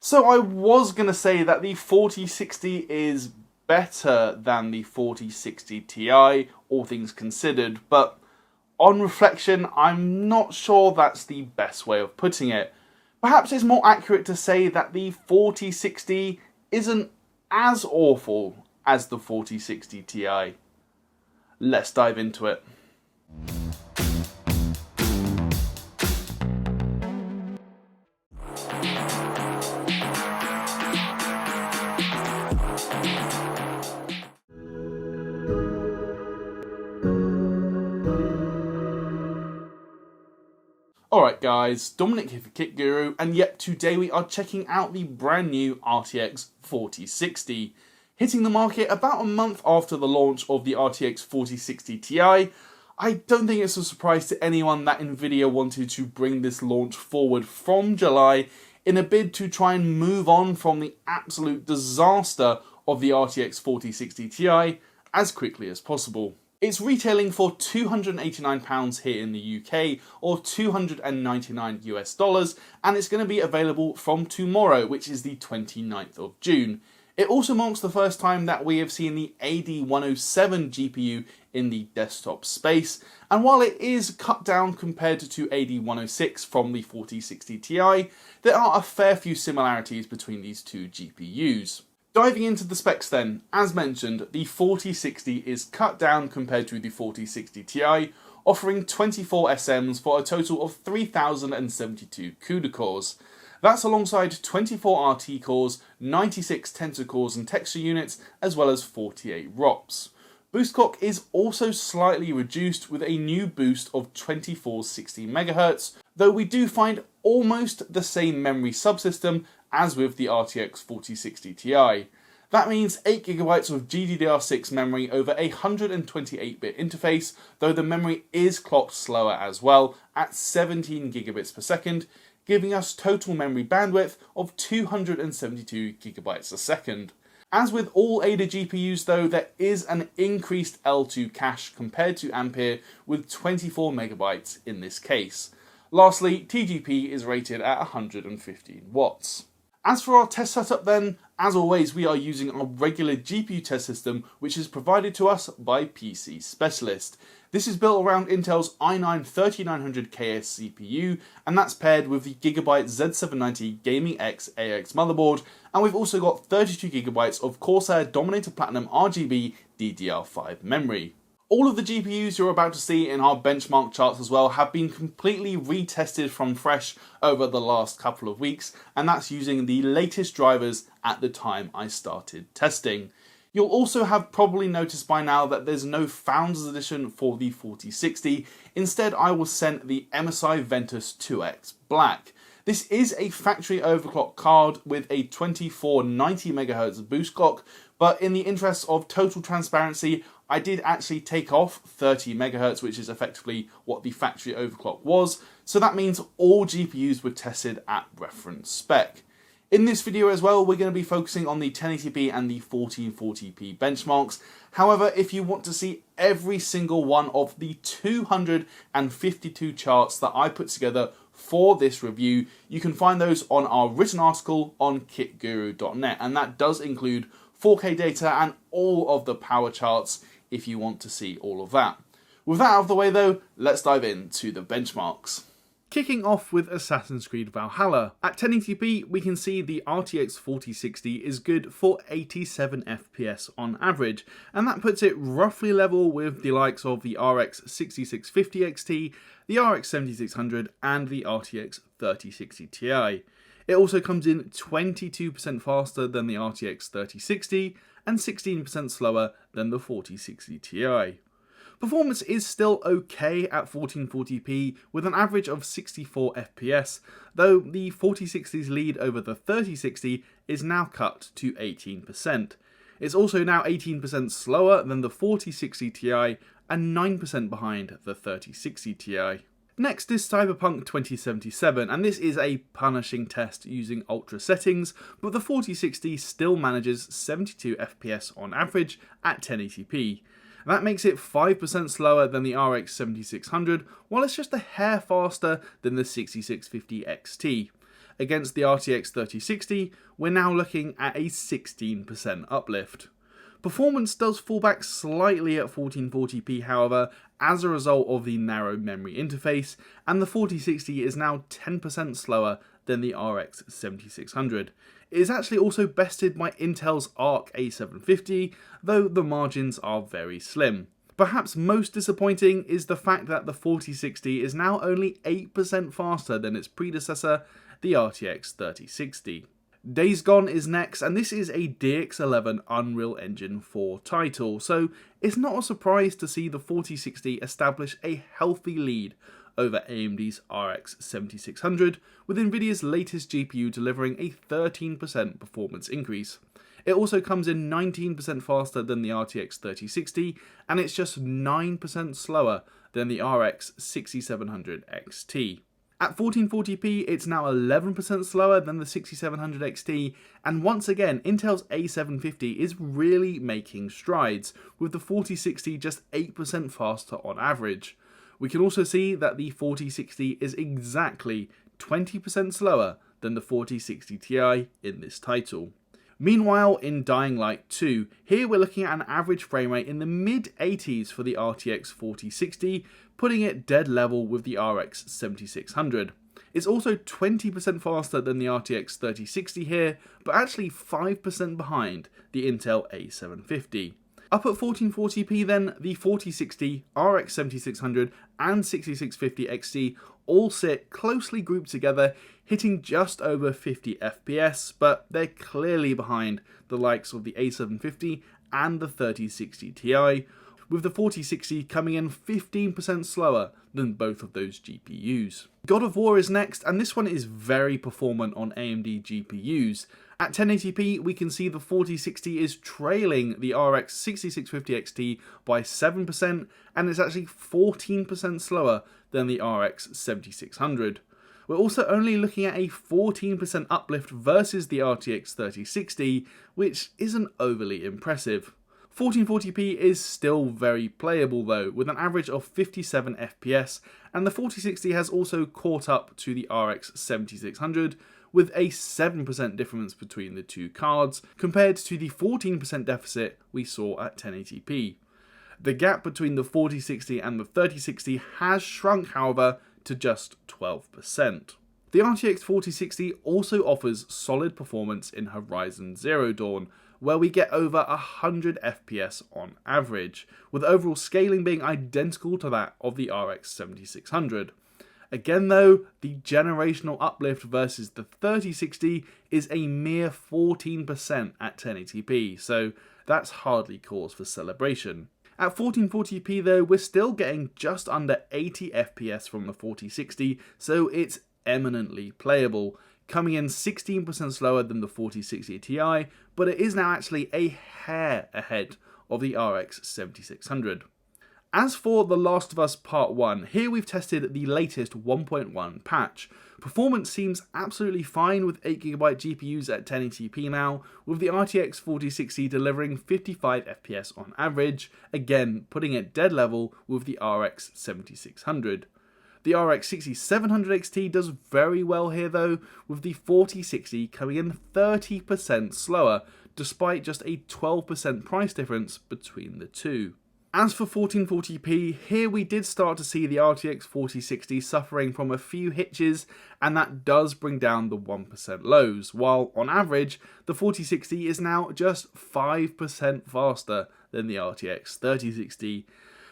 So I was going to say that the 4060 is better than the 4060 Ti, all things considered, but on reflection, I'm not sure that's the best way of putting it. Perhaps it's more accurate to say that the 4060 isn't as awful as the 4060 Ti. Let's dive into it. Alright guys, Dominic here for Kit Guru, and yet today we are checking out the brand new RTX 4060. Hitting the market about a month after the launch of the RTX 4060 Ti, I don't think it's a surprise to anyone that Nvidia wanted to bring this launch forward from July in a bid to try and move on from the absolute disaster of the RTX 4060 Ti as quickly as possible. It's retailing for £289 here in the UK or $299 US, and it's going to be available from tomorrow, which is the 29th of June. It also marks the first time that we have seen the AD107 GPU in the desktop space, and while it is cut down compared to AD106 from the 4060 Ti, there are a fair few similarities between these two GPUs. Diving into the specs then, as mentioned, the 4060 is cut down compared to the 4060 Ti, offering 24 SMs for a total of 3072 CUDA cores. That's alongside 24 RT cores, 96 tensor cores and texture units, as well as 48 ROPs. Boost clock is also slightly reduced with a new boost of 2460 MHz, though we do find almost the same memory subsystem as with the RTX 4060 Ti. That means 8GB of GDDR6 memory over a 128-bit interface, though the memory is clocked slower as well at 17 gigabits per second, giving us total memory bandwidth of 272 gigabytes a second. As with all Ada GPUs though, there is an increased L2 cache compared to Ampere with 24 megabytes in this case. Lastly, TGP is rated at 115 watts. As for our test setup then, as always we are using our regular GPU test system which is provided to us by PC Specialist. This is built around Intel's i9-3900KS CPU, and that's paired with the Gigabyte Z790 Gaming X AX motherboard, and we've also got 32GB of Corsair Dominator Platinum RGB DDR5 memory. All of the GPUs you're about to see in our benchmark charts as well have been completely retested from fresh over the last couple of weeks, and that's using the latest drivers at the time I started testing. You'll also have probably noticed by now that there's no Founders Edition for the 4060, instead I was sent the MSI Ventus 2X Black. This is a factory overclock card with a 2490 MHz boost clock, but in the interest of total transparency, I did actually take off 30 MHz, which is effectively what the factory overclock was, so that means all GPUs were tested at reference spec. In this video as well, we're going to be focusing on the 1080p and the 1440p benchmarks. However, if you want to see every single one of the 252 charts that I put together for this review, you can find those on our written article on kitguru.net, and that does include 4K data and all of the power charts if you want to see all of that. With that out of the way though, let's dive into the benchmarks. Kicking off with Assassin's Creed Valhalla. At 1080p, we can see the RTX 4060 is good for 87 FPS on average, and that puts it roughly level with the likes of the RX 6650 XT, the RX 7600 and the RTX 3060 Ti. It also comes in 22% faster than the RTX 3060 and 16% slower than the 4060 Ti. Performance is still okay at 1440p with an average of 64 FPS, though the 4060's lead over the 3060 is now cut to 18%. It's also now 18% slower than the 4060 Ti and 9% behind the 3060 Ti. Next is Cyberpunk 2077, and this is a punishing test using ultra settings, but the 4060 still manages 72 FPS on average at 1080p. That makes it 5% slower than the RX 7600, while it's just a hair faster than the 6650 XT. against the RTX 3060, we're now looking at a 16% uplift. Performance does fall back slightly at 1440p however, as a result of the narrow memory interface, and the 4060 is now 10% slower than the RX 7600. It is actually also bested by Intel's Arc A750, though the margins are very slim. Perhaps most disappointing is the fact that the 4060 is now only 8% faster than its predecessor, the RTX 3060. Days Gone is next, and this is a DX11 Unreal Engine 4 title, so it's not a surprise to see the 4060 establish a healthy lead over AMD's RX 7600, with Nvidia's latest GPU delivering a 13% performance increase. It also comes in 19% faster than the RTX 3060, and it's just 9% slower than the RX 6700 XT. At 1440p, it's now 11% slower than the 6700 XT, and once again, Intel's A750 is really making strides, with the 4060 just 8% faster on average. We can also see that the 4060 is exactly 20% slower than the 4060 Ti in this title. Meanwhile, in Dying Light 2, here we're looking at an average frame rate in the mid-80s for the RTX 4060, putting it dead level with the RX 7600. It's also 20% faster than the RTX 3060 here, but actually 5% behind the Intel A750. Up at 1440p then, the 4060, RX 7600 and 6650 XT all sit closely grouped together, hitting just over 50 FPS, but they're clearly behind the likes of the A750 and the 3060 Ti, with the 4060 coming in 15% slower than both of those GPUs. God of War is next, and this one is very performant on AMD GPUs. At 1080p, we can see the 4060 is trailing the RX 6650 XT by 7%, and it's actually 14% slower than the RX 7600. We're also only looking at a 14% uplift versus the RTX 3060, which isn't overly impressive. 1440p is still very playable though, with an average of 57 FPS, and the 4060 has also caught up to the RX 7600, with a 7% difference between the two cards, compared to the 14% deficit we saw at 1080p. The gap between the 4060 and the 3060 has shrunk, however, to just 12%. The RTX 4060 also offers solid performance in Horizon Zero Dawn, where we get over 100 FPS on average, with overall scaling being identical to that of the RX 7600. Again though, the generational uplift versus the 3060 is a mere 14% at 1080p, so that's hardly cause for celebration. At 1440p though, we're still getting just under 80 FPS from the 4060, so it's eminently playable, coming in 16% slower than the 4060 Ti, but it is now actually a hair ahead of the RX 7600. As for The Last of Us Part 1, here we've tested the latest 1.1 patch. Performance seems absolutely fine with 8GB GPUs at 1080p now, with the RTX 4060 delivering 55 FPS on average, again putting it dead level with the RX 7600. The RX 6700 XT does very well here though, with the 4060 coming in 30% slower, despite just a 12% price difference between the two. As for 1440p, here we did start to see the RTX 4060 suffering from a few hitches, and that does bring down the 1% lows, while on average, the 4060 is now just 5% faster than the RTX 3060.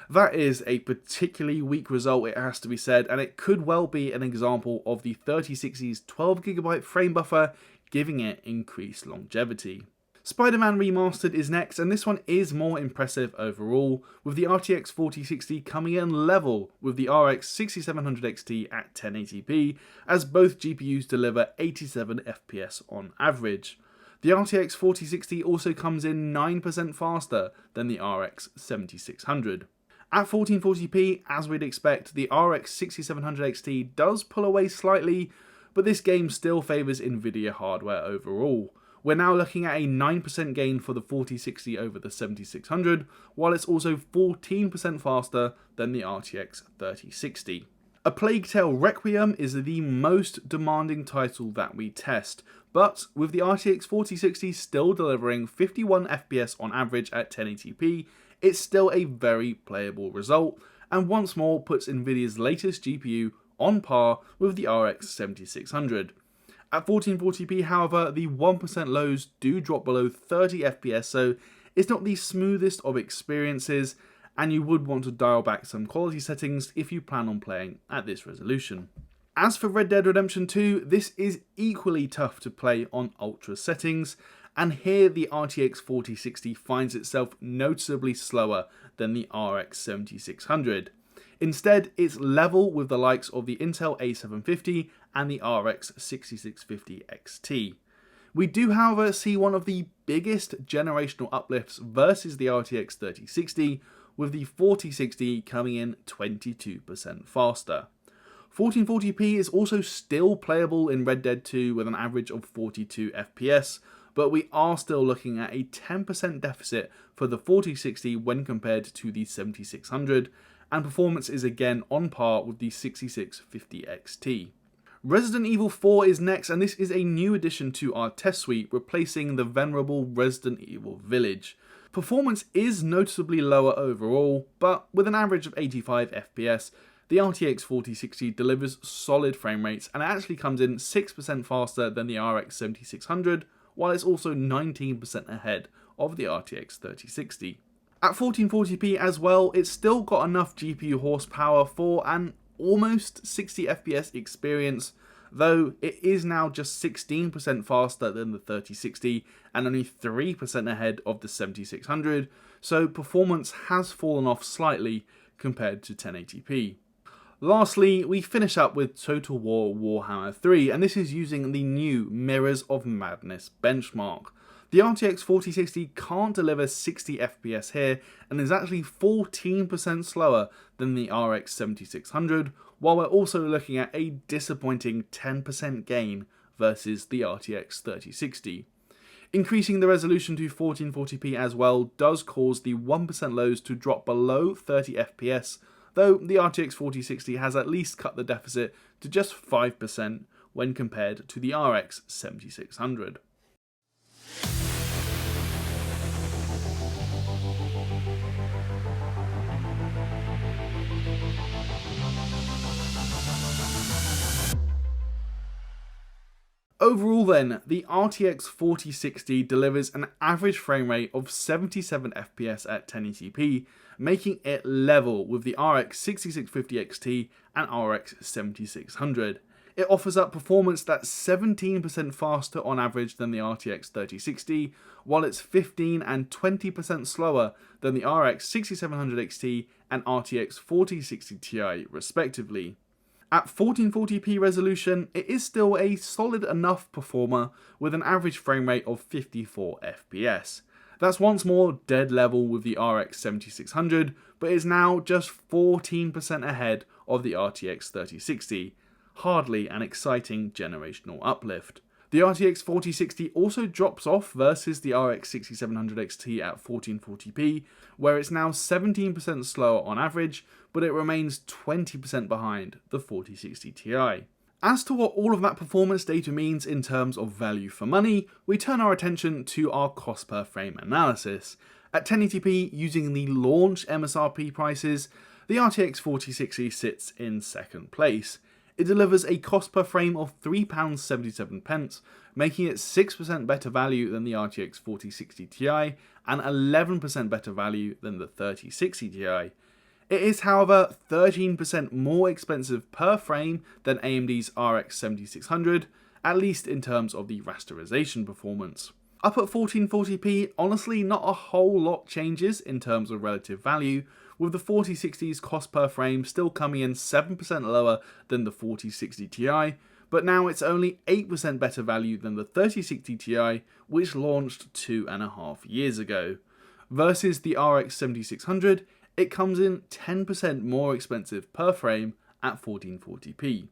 That is a particularly weak result, it has to be said, and it could well be an example of the 3060's 12GB frame buffer giving it increased longevity. Spider-Man Remastered is next, and this one is more impressive overall, with the RTX 4060 coming in level with the RX 6700 XT at 1080p, as both GPUs deliver 87 FPS on average. The RTX 4060 also comes in 9% faster than the RX 7600. At 1440p, as we'd expect, the RX 6700 XT does pull away slightly, but this game still favours Nvidia hardware overall. We're now looking at a 9% gain for the 4060 over the 7600, while it's also 14% faster than the RTX 3060. A Plague Tale Requiem is the most demanding title that we test, but with the RTX 4060 still delivering 51 FPS on average at 1080p, it's still a very playable result, and once more puts Nvidia's latest GPU on par with the RX 7600. At 1440p, however, the 1% lows do drop below 30 FPS, so it's not the smoothest of experiences, and you would want to dial back some quality settings if you plan on playing at this resolution. As for Red Dead Redemption 2, this is equally tough to play on ultra settings, and here the RTX 4060 finds itself noticeably slower than the RX 7600. Instead, it's level with the likes of the Intel A750 and the RX 6650 XT. We do, however, see one of the biggest generational uplifts versus the RTX 3060, with the 4060 coming in 22% faster. 1440p is also still playable in Red Dead 2 with an average of 42 FPS, but we are still looking at a 10% deficit for the 4060 when compared to the 7600, and performance is again on par with the 6650 XT. Resident Evil 4 is next, and this is a new addition to our test suite, replacing the venerable Resident Evil Village. Performance is noticeably lower overall, but with an average of 85 FPS, the RTX 4060 delivers solid frame rates and it actually comes in 6% faster than the RX 7600, while it's also 19% ahead of the RTX 3060. At 1440p as well, it's still got enough GPU horsepower for an almost 60 FPS experience, though it is now just 16% faster than the 3060 and only 3% ahead of the 7600, so performance has fallen off slightly compared to 1080p. Lastly, we finish up with Total War Warhammer 3, and this is using the new Mirrors of Madness benchmark. The RTX 4060 can't deliver 60 FPS here, and is actually 14% slower than the RX 7600, while we're also looking at a disappointing 10% gain versus the RTX 3060. Increasing the resolution to 1440p as well does cause the 1% lows to drop below 30 FPS, though the RTX 4060 has at least cut the deficit to just 5% when compared to the RX 7600. Overall then, the RTX 4060 delivers an average frame rate of 77 FPS at 1080p, making it level with the RX 6650 XT and RX 7600. It offers up performance that's 17% faster on average than the RTX 3060, while it's 15 and 20% slower than the RX 6700 XT and RTX 4060 Ti respectively. At 1440p resolution, it is still a solid enough performer with an average frame rate of 54 FPS. That's once more dead level with the RX 7600, but is now just 14% ahead of the RTX 3060. Hardly an exciting generational uplift. The RTX 4060 also drops off versus the RX 6700 XT at 1440p, where it's now 17% slower on average, but it remains 20% behind the 4060 Ti. As to what all of that performance data means in terms of value for money, we turn our attention to our cost per frame analysis. At 1080p, using the launch MSRP prices, the RTX 4060 sits in second place. It delivers a cost per frame of £3.77, making it 6% better value than the RTX 4060 Ti and 11% better value than the 3060 Ti. It is, however, 13% more expensive per frame than AMD's RX 7600, at least in terms of the rasterization performance. Up at 1440p, honestly not a whole lot changes in terms of relative value, with the 4060's cost per frame still coming in 7% lower than the 4060 Ti, but now it's only 8% better value than the 3060 Ti, which launched 2.5 years ago. Versus the RX 7600, it comes in 10% more expensive per frame at 1440p.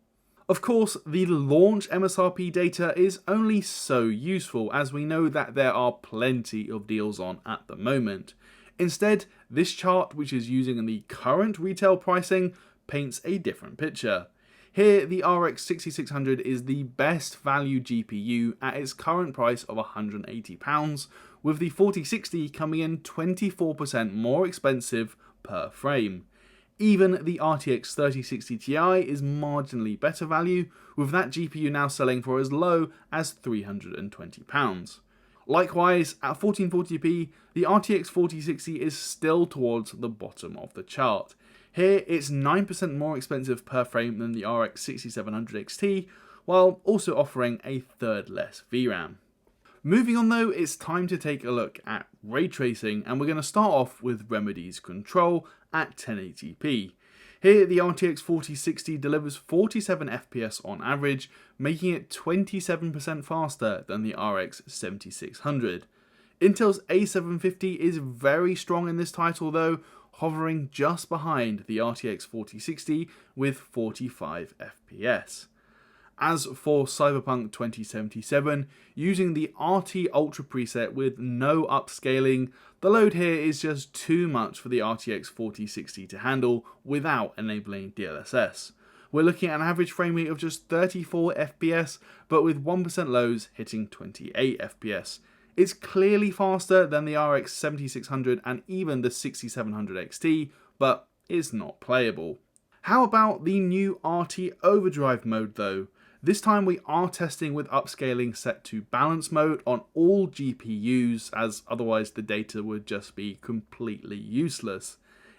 Of course, the launch MSRP data is only so useful, as we know that there are plenty of deals on at the moment. Instead, this chart, which is using the current retail pricing, paints a different picture. Here, the RX 6600 is the best value GPU at its current price of £180, with the 4060 coming in 24% more expensive per frame. Even the RTX 3060 Ti is marginally better value, with that GPU now selling for as low as £320. Likewise, at 1440p, the RTX 4060 is still towards the bottom of the chart. Here, it's 9% more expensive per frame than the RX 6700 XT, while also offering a third less VRAM. Moving on though, it's time to take a look at ray tracing, and we're going to start off with Remedy's Control at 1080p. Here, the RTX 4060 delivers 47 FPS on average, making it 27% faster than the RX 7600. Intel's A750 is very strong in this title though, hovering just behind the RTX 4060 with 45 FPS. As for Cyberpunk 2077, using the RT Ultra preset with no upscaling, the load here is just too much for the RTX 4060 to handle without enabling DLSS. We're looking at an average frame rate of just 34 FPS, but with 1% lows hitting 28 FPS. It's clearly faster than the RX 7600 and even the 6700 XT, but it's not playable. How about the new RT Overdrive mode though? This time we are testing with upscaling set to balance mode on all GPUs, as otherwise the data would just be completely useless.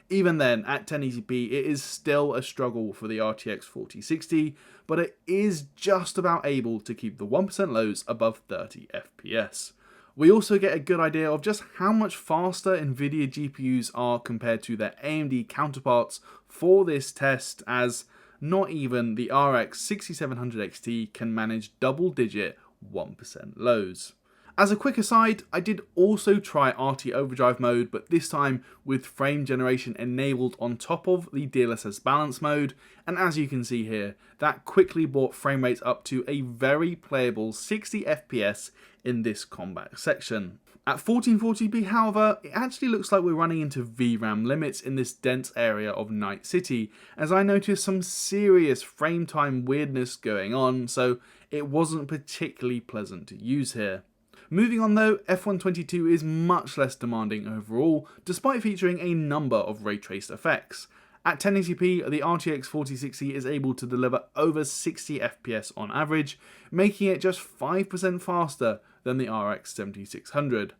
Even then, at 1080p it is still a struggle for the RTX 4060, but it is just about able to keep the 1% lows above 30 FPS. We also get a good idea of just how much faster Nvidia GPUs are compared to their AMD counterparts for this test, as not even the RX 6700 XT can manage double-digit 1% lows. As a quick aside, I did also try RT Overdrive mode, but this time with frame generation enabled on top of the DLSS balance mode, and as you can see here, that quickly brought frame rates up to a very playable 60 FPS in this combat section. At 1440p, however, it actually looks like we're running into VRAM limits in this dense area of Night City, as I noticed some serious frame time weirdness going on, so it wasn't particularly pleasant to use here. Moving on though, F122 is much less demanding overall, despite featuring a number of ray traced effects. At 1080p, the RTX 4060 is able to deliver over 60 FPS on average, making it just 5% faster than the RX 7600.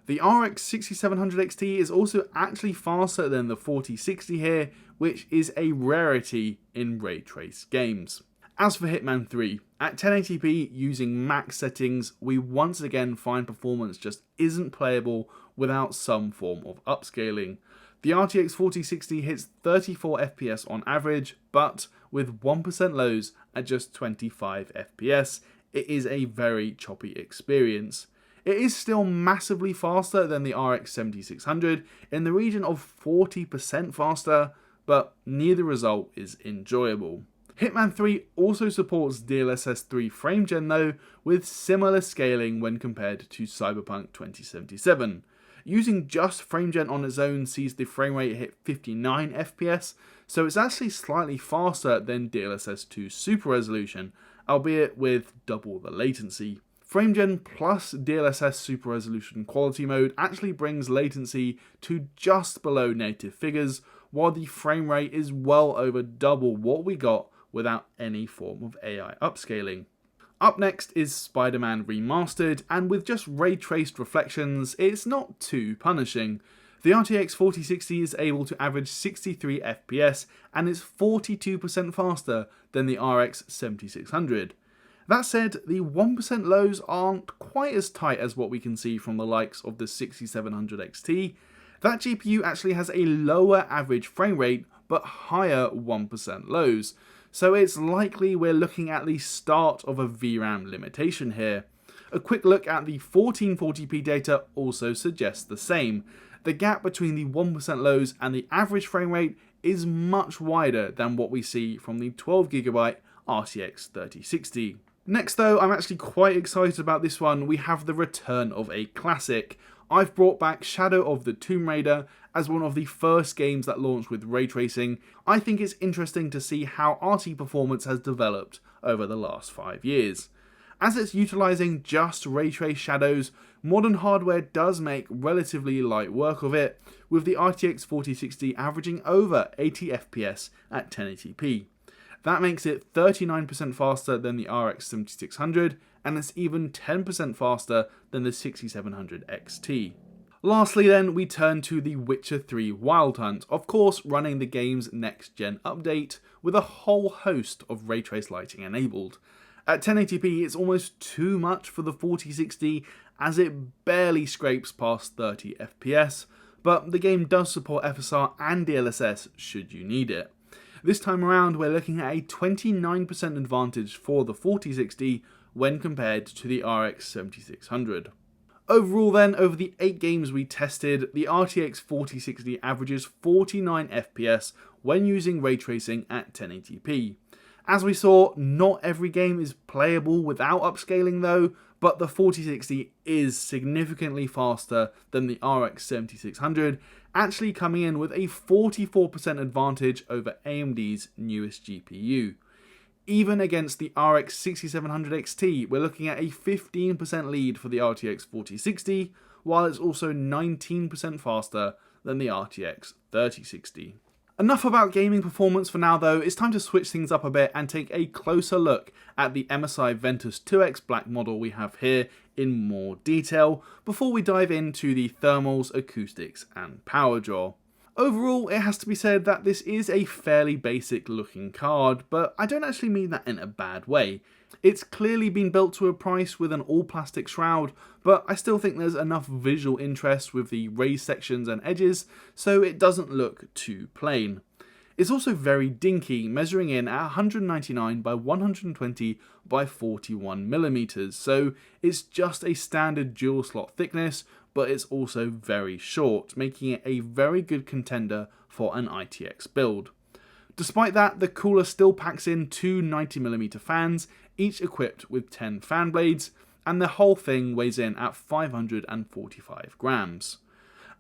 The RX 6700 XT is also actually faster than the 4060 here, which is a rarity in ray trace games. As for Hitman 3, at 1080p using max settings, we once again find performance just isn't playable without some form of upscaling. The RTX 4060 hits 34 FPS on average, but with 1% lows at just 25 FPS, it is a very choppy experience. It is still massively faster than the RX 7600, in the region of 40% faster, but neither result is enjoyable. Hitman 3 also supports DLSS 3 frame gen though, with similar scaling when compared to Cyberpunk 2077. Using just frame gen on its own sees the frame rate hit 59 FPS, so it's actually slightly faster than DLSS 2 Super Resolution, albeit with double the latency. FrameGen plus DLSS Super Resolution Quality Mode actually brings latency to just below native figures, while the frame rate is well over double what we got without any form of AI upscaling. Up next is Spider-Man Remastered, and with just ray-traced reflections, it's not too punishing. The RTX 4060 is able to average 63 FPS, and is 42% faster than the RX 7600. That said, the 1% lows aren't quite as tight as what we can see from the likes of the 6700 XT. That GPU actually has a lower average frame rate, but higher 1% lows, so it's likely we're looking at the start of a VRAM limitation here. A quick look at the 1440p data also suggests the same. The gap between the 1% lows and the average frame rate is much wider than what we see from the 12GB RTX 3060. Next though, I'm actually quite excited about this one. We have the return of a classic. I've brought back Shadow of the Tomb Raider as one of the first games that launched with ray tracing. I think it's interesting to see how RT performance has developed over the last 5 years. As it's utilising just ray trace shadows, modern hardware does make relatively light work of it, with the RTX 4060 averaging over 80 FPS at 1080p. That makes it 39% faster than the RX 7600, and it's even 10% faster than the 6700 XT. Lastly then, we turn to The Witcher 3 Wild Hunt, of course running the game's next-gen update, with a whole host of ray trace lighting enabled. At 1080p it's almost too much for the 4060, as it barely scrapes past 30 FPS, but the game does support FSR and DLSS should you need it. This time around we're looking at a 29% advantage for the 4060 when compared to the RX 7600. Overall then, over the 8 games we tested, the RTX 4060 averages 49 FPS when using ray tracing at 1080p. As we saw, not every game is playable without upscaling though, but the 4060 is significantly faster than the RX 7600, actually coming in with a 44% advantage over AMD's newest GPU. Even against the RX 6700 XT, we're looking at a 15% lead for the RTX 4060, while it's also 19% faster than the RTX 3060. Enough about gaming performance for now though, it's time to switch things up a bit and take a closer look at the MSI Ventus 2X Black model we have here in more detail, before we dive into the thermals, acoustics and power draw. Overall, it has to be said that this is a fairly basic looking card, but I don't actually mean that in a bad way. It's clearly been built to a price with an all plastic shroud, but I still think there's enough visual interest with the raised sections and edges, so it doesn't look too plain. It's also very dinky, measuring in at 199 by 120 by 41mm, so it's just a standard dual slot thickness, but it's also very short, making it a very good contender for an ITX build. Despite that, the cooler still packs in 2 90mm fans, each equipped with 10 fan blades, and the whole thing weighs in at 545 grams.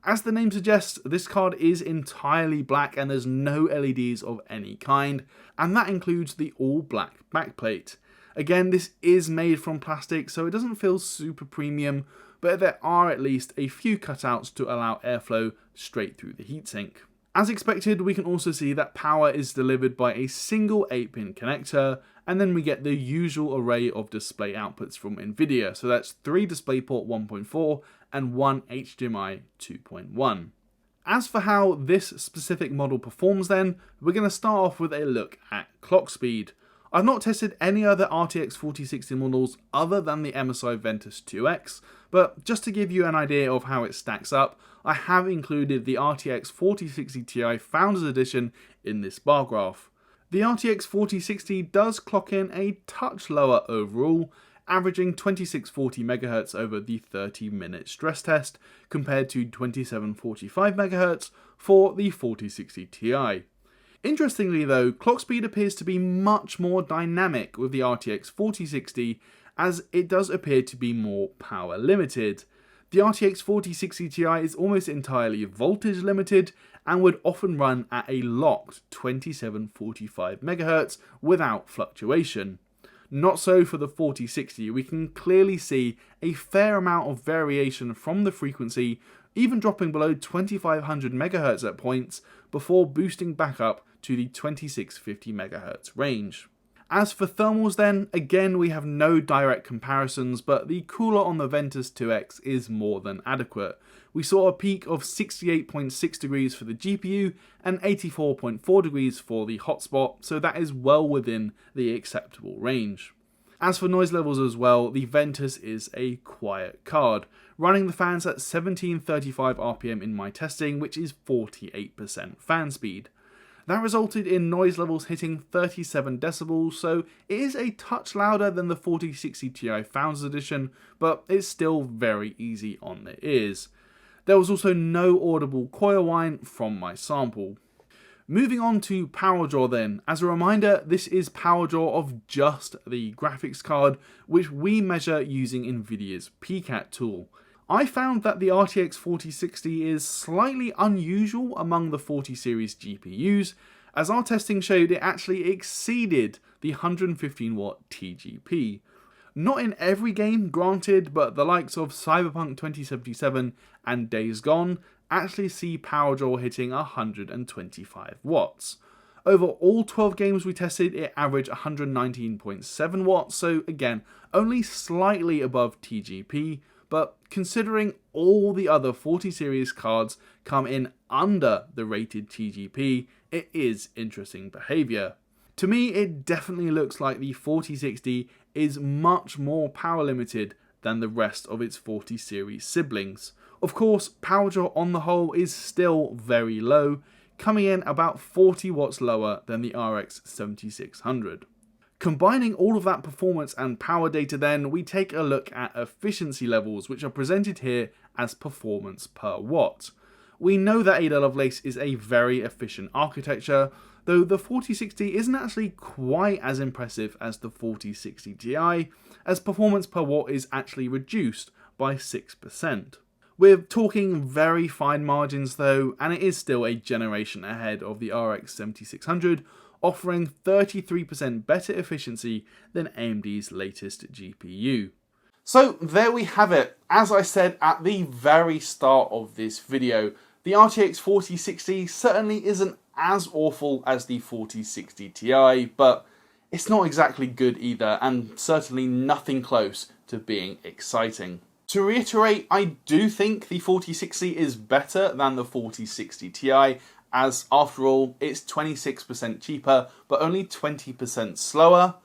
As the name suggests, this card is entirely black and there's no LEDs of any kind, and that includes the all black backplate. Again, this is made from plastic, so it doesn't feel super premium, but there are at least a few cutouts to allow airflow straight through the heatsink. As expected, we can also see that power is delivered by a single 8-pin connector, and then we get the usual array of display outputs from Nvidia, so that's 3 DisplayPort 1.4 and 1 HDMI 2.1. As for how this specific model performs then, we're going to start off with a look at clock speed. I've not tested any other RTX 4060 models other than the MSI Ventus 2X, but just to give you an idea of how it stacks up, I have included the RTX 4060 Ti Founders Edition in this bar graph. The RTX 4060 does clock in a touch lower overall, averaging 2640 MHz over the 30-minute stress test, compared to 2745 MHz for the 4060 Ti. Interestingly though, clock speed appears to be much more dynamic with the RTX 4060, as it does appear to be more power limited. The RTX 4060 Ti is almost entirely voltage limited and would often run at a locked 2745 MHz without fluctuation. Not so for the 4060, we can clearly see a fair amount of variation from the frequency, even dropping below 2500 MHz at points before boosting back up to the 2650 MHz range. As for thermals then, again we have no direct comparisons, but the cooler on the Ventus 2X is more than adequate. We saw a peak of 68.6 degrees for the GPU and 84.4 degrees for the hotspot, so that is well within the acceptable range. As for noise levels as well, the Ventus is a quiet card, running the fans at 1735 RPM in my testing, which is 48% fan speed. That resulted in noise levels hitting 37 decibels, so it is a touch louder than the 4060 Ti Founders Edition, but it's still very easy on the ears. There was also no audible coil whine from my sample. Moving on to power draw then. As a reminder, this is power draw of just the graphics card, which we measure using Nvidia's PCAT tool. I found that the RTX 4060 is slightly unusual among the 40 series GPUs, as our testing showed it actually exceeded the 115 watt TGP. Not in every game, granted, but the likes of Cyberpunk 2077 and Days Gone actually see power draw hitting 125 watts. Over all 12 games we tested, it averaged 119.7 watts, so again, only slightly above TGP, but considering all the other 40 series cards come in under the rated TGP, it is interesting behaviour. To me, it definitely looks like the 4060 is much more power limited than the rest of its 40 series siblings. Of course, power draw on the whole is still very low, coming in about 40 watts lower than the RX 7600. Combining all of that performance and power data then, we take a look at efficiency levels, which are presented here as performance per watt. We know that Ada Lovelace is a very efficient architecture, though the 4060 isn't actually quite as impressive as the 4060 Ti, as performance per watt is actually reduced by 6%. We're talking very fine margins though, and it is still a generation ahead of the RX 7600, offering 33% better efficiency than AMD's latest GPU. So there we have it. As I said at the very start of this video, the RTX 4060 certainly isn't as awful as the 4060 Ti, but it's not exactly good either, and certainly nothing close to being exciting. To reiterate, I do think the 4060 is better than the 4060 Ti, as after all, it's 26% cheaper, but only 20% slower.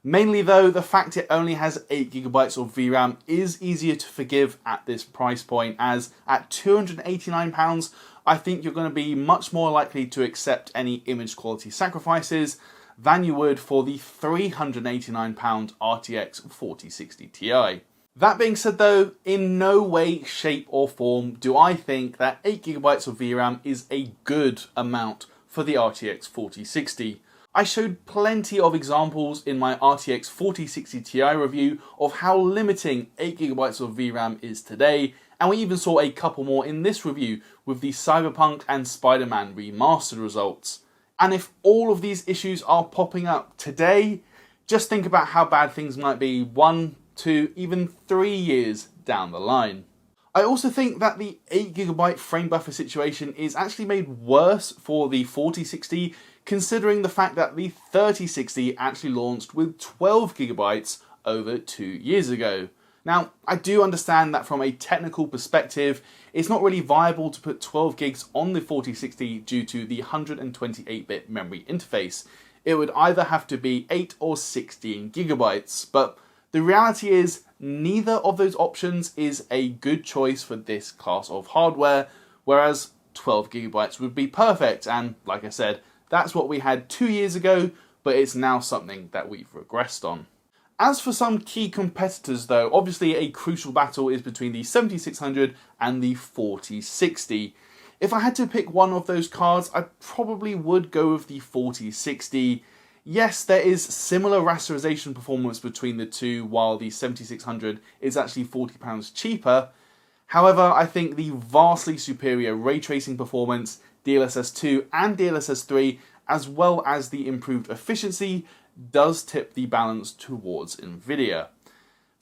Mainly though, the fact it only has 8GB of VRAM is easier to forgive at this price point, as at £289, I think you're going to be much more likely to accept any image quality sacrifices than you would for the £389 RTX 4060 Ti. That being said though, in no way, shape or form do I think that 8GB of VRAM is a good amount for the RTX 4060. I showed plenty of examples in my RTX 4060 Ti review of how limiting 8GB of VRAM is today, and we even saw a couple more in this review with the Cyberpunk and Spider-Man Remastered results. And if all of these issues are popping up today, just think about how bad things might be 1, 2, even 3 years down the line. I also think that the 8GB frame buffer situation is actually made worse for the 4060, considering the fact that the 3060 actually launched with 12GB over 2 years ago. Now, I do understand that from a technical perspective, it's not really viable to put 12 gigs on the 4060 due to the 128-bit memory interface. It would either have to be 8 or 16GB, but the reality is neither of those options is a good choice for this class of hardware, whereas 12GB would be perfect, and like I said, that's what we had 2 years ago, but it's now something that we've regressed on. As for some key competitors though, obviously a crucial battle is between the 7600 and the 4060. If I had to pick one of those cards, I probably would go with the 4060. Yes, there is similar rasterization performance between the two, while the 7600 is actually £40 cheaper. However, I think the vastly superior ray tracing performance, DLSS 2 and DLSS 3, as well as the improved efficiency, does tip the balance towards Nvidia.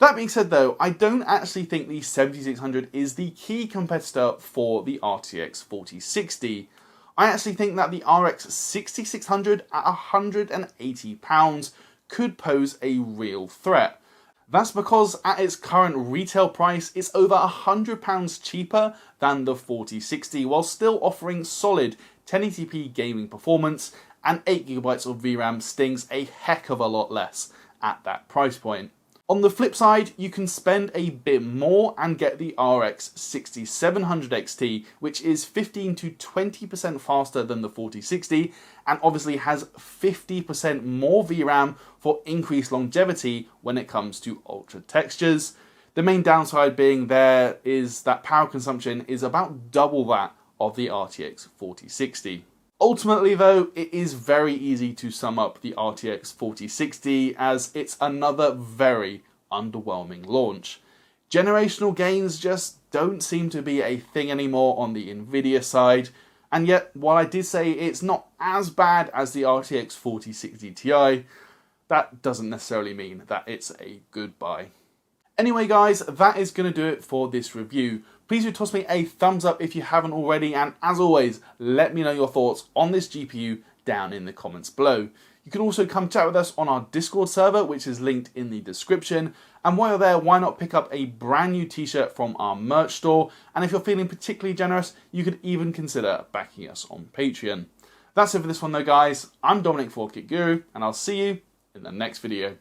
That being said though, I don't actually think the 7600 is the key competitor for the RTX 4060. I actually think that the RX 6600 at £180 could pose a real threat. That's because at its current retail price, it's over £100 cheaper than the 4060, while still offering solid 1080p gaming performance, and 8GB of VRAM stings a heck of a lot less at that price point. On the flip side, you can spend a bit more and get the RX 6700 XT, which is 15 to 20% faster than the 4060, and obviously has 50% more VRAM for increased longevity when it comes to ultra textures. The main downside being there is that power consumption is about double that of the RTX 4060. Ultimately though, it is very easy to sum up the RTX 4060 as it's another very underwhelming launch. Generational gains just don't seem to be a thing anymore on the Nvidia side, and yet while I did say it's not as bad as the RTX 4060 Ti, that doesn't necessarily mean that it's a good buy. Anyway guys, that is going to do it for this review. Please do toss me a thumbs up if you haven't already, and as always, let me know your thoughts on this GPU down in the comments below. You can also come chat with us on our Discord server, which is linked in the description. And while you're there, why not pick up a brand new t-shirt from our merch store? And if you're feeling particularly generous, you could even consider backing us on Patreon. That's it for this one though guys. I'm Dominic for Kit Guru, and I'll see you in the next video.